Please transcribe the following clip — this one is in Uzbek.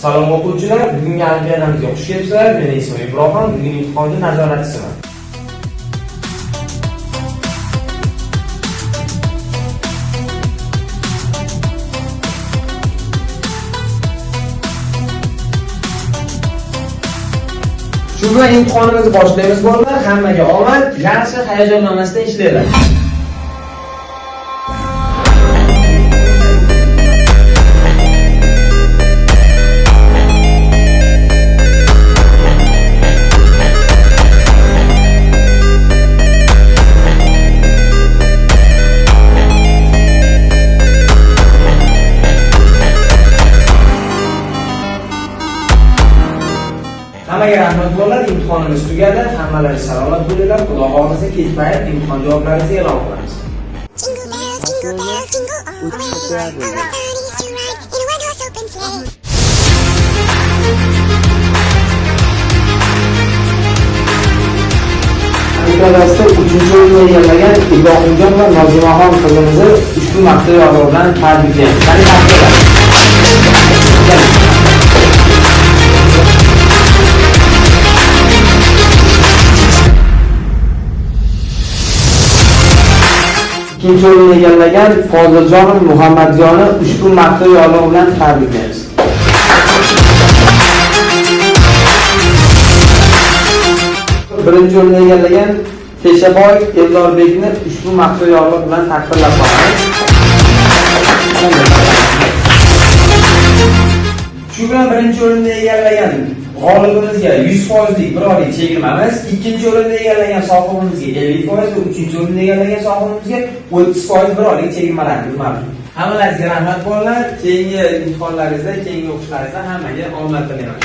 Salom o'quvchilar, bugungi olimpiadamizga xush kelibsizlar. Men ismim Ibrohim, bugun imtihonga nazoratchisiman. Shu bilan imtihonimizni boshlaymiz bolalar. Hammaga omad, yaxshi hayajonlanmasdan ishlaylar. Hammaga rahmat bolalar, imtihonimiz tugadi. Hammalaringiz salomat bo'linglar. Xudo xohlasa kechpayt imtihon javoblaringizni e'lon qilamiz. Olimpiadasida 3-o'rinni egallagan Ibrohimjon va Nozimaxon qizimizni ushbu maqtov yordami bilan tabriklaymiz. Qani taqdirlar. Ikkinchi o'rinni egallagan Foziljon Muhammadjonni ushbu maqtov yordami bilan tabriklaymiz. Birinchi o'rinni egallagan Teshaboy Eldorbekni ushbu maqtov yordami bilan taqdirlab qo'yamiz. Shu bilan birinchi o'rinni egallagan g'olibimizga 100% bir oylik chegirmamiz, ikkinchi o'rinni egallagan sohibimizga 50% va uchinchi o'rinni egallagan sohibimizga 30% bir oylik chegirmalarimiz mavjud. Hammalaringizga rahmat bolalar. Keyingi imtihonlaringizda, keyingi o'qishlaringizda hammaga omad tilayman.